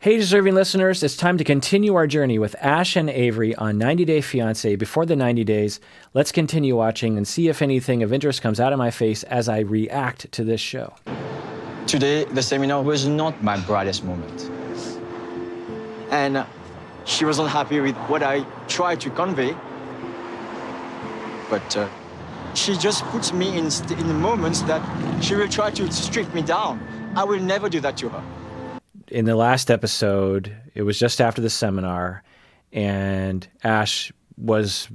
Hey, deserving listeners, it's time to continue our journey with Ash and Avery on 90 Day Fiancé. Before the 90 days, let's continue watching and see if anything of interest comes out of my face as I react to this show. Today, the seminar was not my brightest moment. And she wasn't happy with what I tried to convey. But she just puts me in moments that she will try to strip me down. I will never do that to her. In the last episode, it was just after the seminar, and Ash was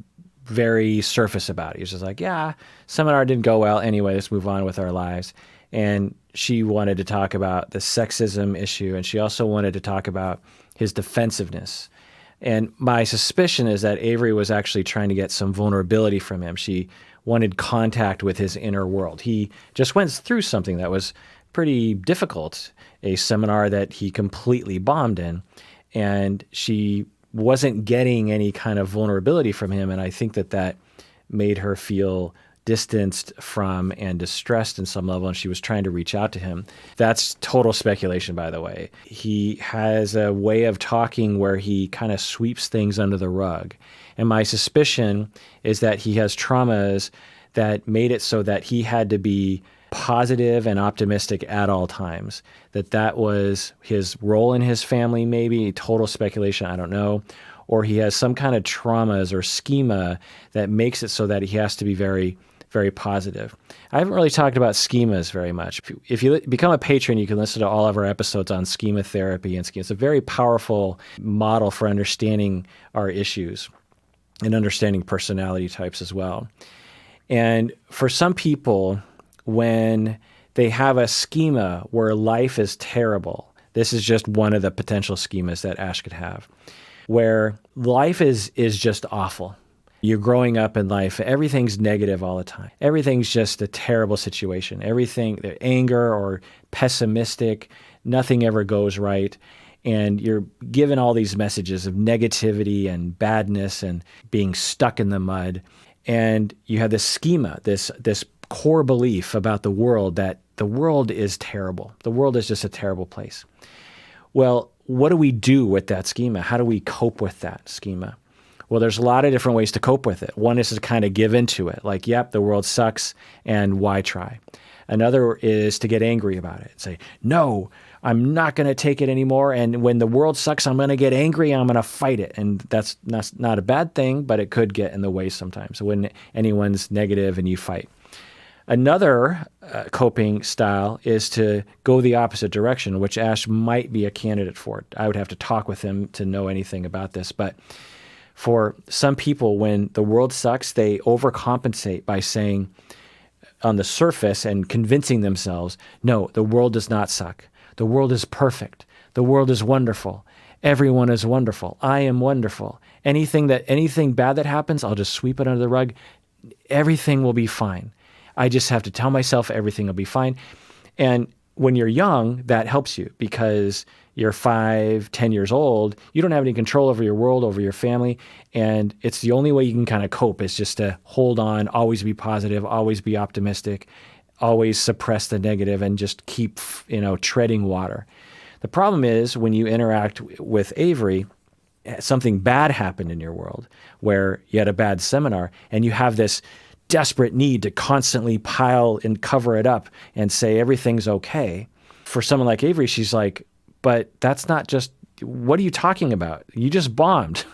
very surface about it. He was just like, yeah, seminar didn't go well. Anyway, let's move on with our lives. And she wanted to talk about the sexism issue, and she also wanted to talk about his defensiveness. And my suspicion is that Avery was actually trying to get some vulnerability from him. She wanted contact with his inner world. He just went through something that was pretty difficult, a seminar that he completely bombed in, and she wasn't getting any kind of vulnerability from him. And I think that that made her feel distanced from and distressed in some level, and she was trying to reach out to him. That's total speculation, by the way. He has a way of talking where he kind of sweeps things under the rug. And my suspicion is that he has traumas that made it so that he had to be positive and optimistic at all times, that was his role in his family, maybe total speculation, I don't know, or he has some kind of traumas or schema that makes it so that he has to be very, very positive. I haven't really talked about schemas very much. If you become a patron, you can listen to all of our episodes on schema therapy and schema. It's a very powerful model for understanding our issues and understanding personality types as well. And for some people, when they have a schema where life is terrible, this is just one of the potential schemas that Ash could have, where life is just awful. You're growing up in life, everything's negative all the time. Everything's just a terrible situation. Everything, anger or pessimistic, nothing ever goes right. And you're given all these messages of negativity and badness and being stuck in the mud. And you have this schema, this core belief about the world, that the world is terrible. The world is just a terrible place. Well, what do we do with that schema? How do we cope with that schema? Well, there's a lot of different ways to cope with it. One is to kind of give into it, like, yep, the world sucks, and why try? Another is to get angry about it. Say, no, I'm not going to take it anymore, and when the world sucks, I'm going to get angry, I'm going to fight it. And that's not a bad thing, but it could get in the way sometimes when anyone's negative and you fight. Another coping style is to go the opposite direction, which Ash might be a candidate for. I would have to talk with him to know anything about this. But for some people, when the world sucks, they overcompensate by saying on the surface and convincing themselves, no, the world does not suck. The world is perfect. The world is wonderful. Everyone is wonderful. I am wonderful. Anything bad that happens, I'll just sweep it under the rug. Everything will be fine. I just have to tell myself everything will be fine. And when you're young, that helps you because you're 5, 10 years old. You don't have any control over your world, over your family. And it's the only way you can kind of cope is just to hold on, always be positive, always be optimistic, always suppress the negative and just keep, treading water. The problem is when you interact with Avery, something bad happened in your world where you had a bad seminar and you have this desperate need to constantly pile and cover it up and say everything's okay. For someone like Avery, she's like, but that's not just, what are you talking about? You just bombed.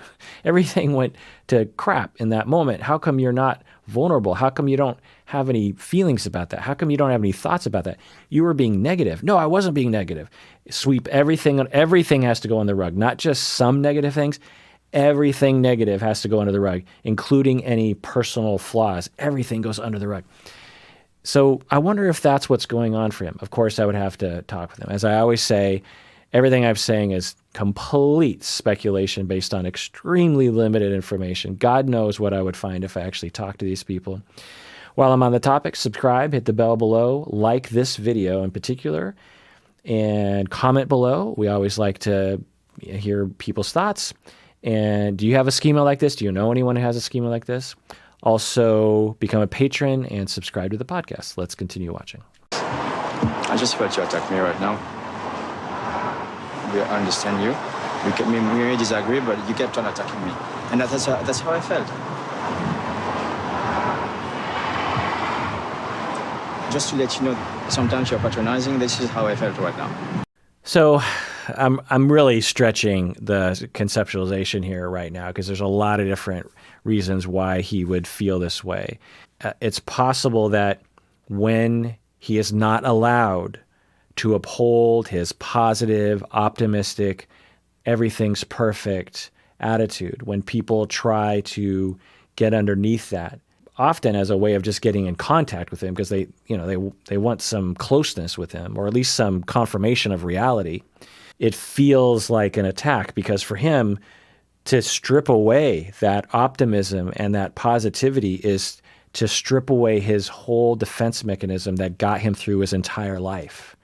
Everything went to crap in that moment. How come you're not vulnerable? How come you don't have any feelings about that? How come you don't have any thoughts about that? You were being negative. No, I wasn't being negative. Sweep everything has to go on the rug, not just some negative things. Everything negative has to go under the rug, including any personal flaws. Everything goes under the rug. So I wonder if that's what's going on for him. Of course, I would have to talk with him. As I always say, everything I'm saying is complete speculation based on extremely limited information. God knows what I would find if I actually talked to these people. While I'm on the topic, subscribe, hit the bell below, like this video in particular, and comment below. We always like to hear people's thoughts. And do you have a schema like this? Do you know anyone who has a schema like this? Also, become a patron and subscribe to the podcast. Let's continue watching. I just felt you attack me right now. we understand you. We may disagree, but you kept on attacking me. And that's how I felt. Just to let you know, sometimes you're patronizing. This is how I felt right now. So I'm really stretching the conceptualization here right now because there's a lot of different reasons why he would feel this way. It's possible that when he is not allowed to uphold his positive, optimistic, everything's perfect attitude, when people try to get underneath that, often as a way of just getting in contact with him because they want some closeness with him or at least some confirmation of reality, it feels like an attack because for him to strip away that optimism and that positivity is to strip away his whole defense mechanism that got him through his entire life.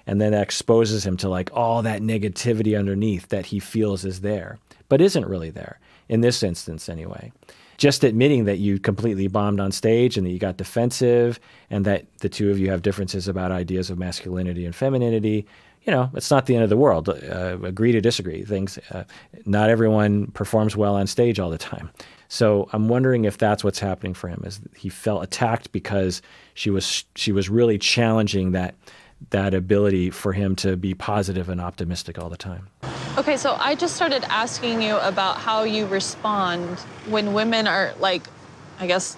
And then that exposes him to like all that negativity underneath that he feels is there, but isn't really there in this instance anyway. Just admitting that you completely bombed on stage and that you got defensive and that the two of you have differences about ideas of masculinity and femininity, it's not the end of the world. Agree to disagree. Not everyone performs well on stage all the time. So I'm wondering if that's what's happening for him, is he felt attacked because she was really challenging that ability for him to be positive and optimistic all the time. Okay, so I just started asking you about how you respond when women are like, I guess,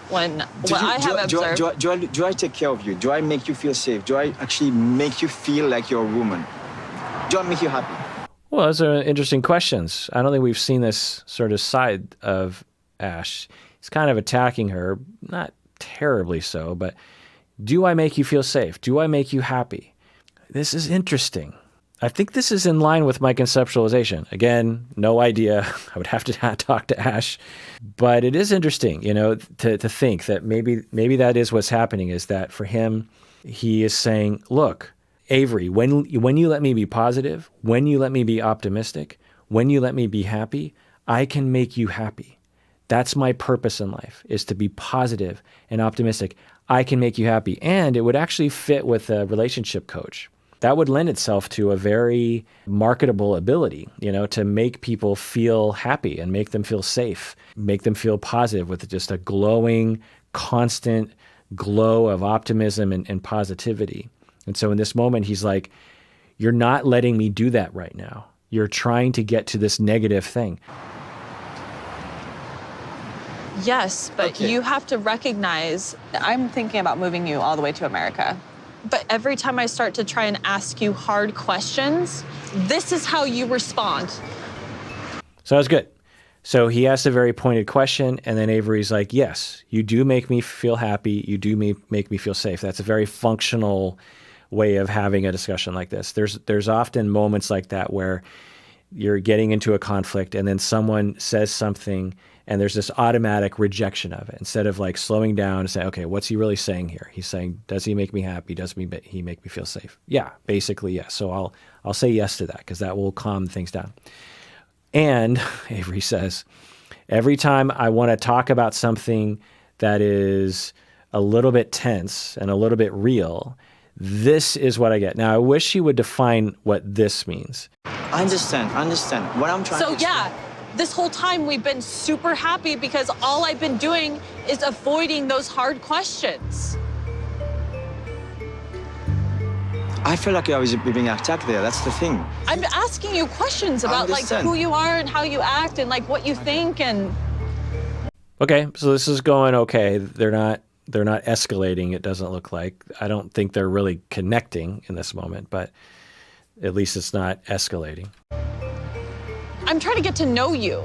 what I have observed. Do I take care of you? Do I make you feel safe? Do I actually make you feel like you're a woman? Do I make you happy? Well, those are interesting questions. I don't think we've seen this sort of side of Ash. He's kind of attacking her, not terribly so, but do I make you feel safe? Do I make you happy? This is interesting. I think this is in line with my conceptualization. Again, no idea. I would have to talk to Ash. But it is interesting, to think that maybe that is what's happening, is that for him, he is saying, look, Avery, when you let me be positive, when you let me be optimistic, when you let me be happy, I can make you happy. That's my purpose in life, is to be positive and optimistic. I can make you happy. And it would actually fit with a relationship coach. That would lend itself to a very marketable ability, to make people feel happy and make them feel safe, make them feel positive with just a glowing, constant glow of optimism and positivity. And so in this moment, he's like, you're not letting me do that right now. You're trying to get to this negative thing. Yes, but Okay. you have to recognize I'm thinking about moving you all the way to America. But every time I start to try and ask you hard questions, this is how you respond. So that's good. So he asked a very pointed question, and then Avery's like, yes, you do make me feel happy. You do make me feel safe. That's a very functional way of having a discussion like this. There's often moments like that where you're getting into a conflict and then someone says something and there's this automatic rejection of it. Instead of like slowing down and saying, okay, what's he really saying here? He's saying, does he make me happy? Does he make me feel safe? Yeah, basically yes. So I'll say yes to that because that will calm things down. And Avery says, every time I want to talk about something that is a little bit tense and a little bit real, this is what I get. Now, I wish he would define what this means. I understand. What I'm trying to explain. Yeah, this whole time we've been super happy because all I've been doing is avoiding those hard questions. I feel like I was being attacked there. That's the thing. I'm asking you questions about like understand. who you are and how you act and like what you think and... Okay, so this is going okay. They're not escalating, it doesn't look like. I don't think they're really connecting in this moment, but at least it's not escalating. I'm trying to get to know you.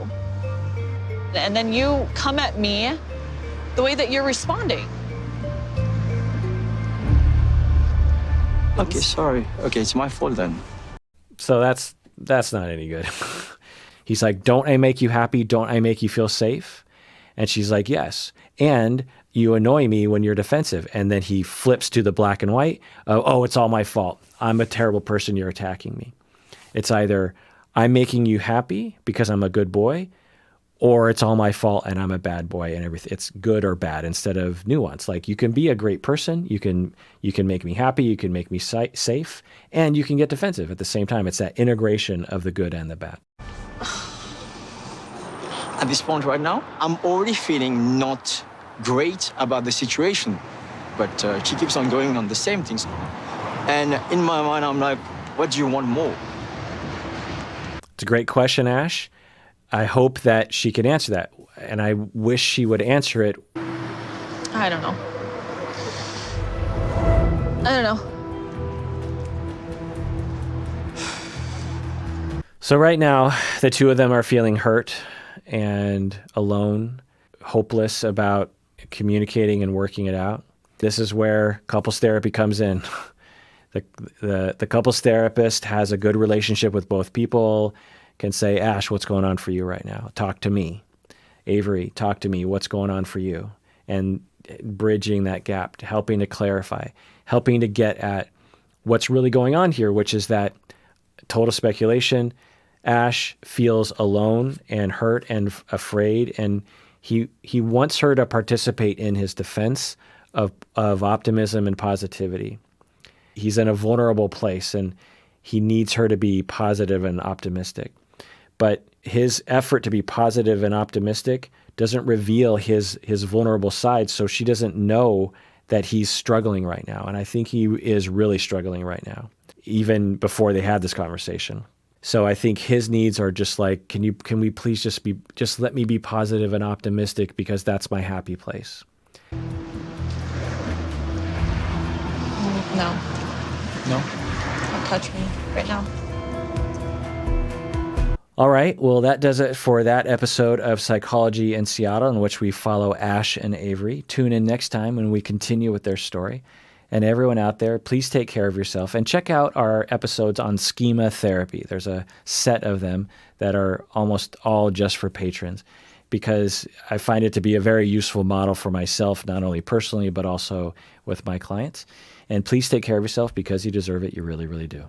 And then you come at me the way that you're responding. Okay, sorry. Okay, it's my fault then. So that's not any good. He's like, don't I make you happy? Don't I make you feel safe? And she's like, yes. And you annoy me when you're defensive. And then he flips to the black and white. Oh, it's all my fault. I'm a terrible person. You're attacking me. It's either I'm making you happy because I'm a good boy, or it's all my fault and I'm a bad boy and everything. It's good or bad instead of nuance. Like you can be a great person, you can make me happy, you can make me safe, and you can get defensive at the same time. It's that integration of the good and the bad. At this point right now, I'm already feeling not great about the situation, but she keeps on going on the same things. And in my mind, I'm like, what do you want more? It's a great question, Ash. I hope that she can answer that, and I wish she would answer it. I don't know. I don't know. So right now, the two of them are feeling hurt and alone, hopeless about communicating and working it out. This is where couples therapy comes in. The couples therapist has a good relationship with both people, can say, Ash, what's going on for you right now? Talk to me. Avery, talk to me. What's going on for you? And bridging that gap, helping to clarify, helping to get at what's really going on here, which is that total speculation. Ash feels alone and hurt and afraid, and he wants her to participate in his defense of optimism and positivity. He's in a vulnerable place, and he needs her to be positive and optimistic. But his effort to be positive and optimistic doesn't reveal his vulnerable side, so she doesn't know that he's struggling right now. And I think he is really struggling right now, even before they had this conversation. So I think his needs are just like, can we please just let me be positive and optimistic, because that's my happy place. No. No? Don't touch me right now. All right. Well, that does it for that episode of Psychology in Seattle, in which we follow Ash and Avery. Tune in next time when we continue with their story. And everyone out there, please take care of yourself and check out our episodes on Schema therapy. There's a set of them that are almost all just for patrons, because I find it to be a very useful model for myself, not only personally, but also with my clients. And please take care of yourself, because you deserve it. You really, really do.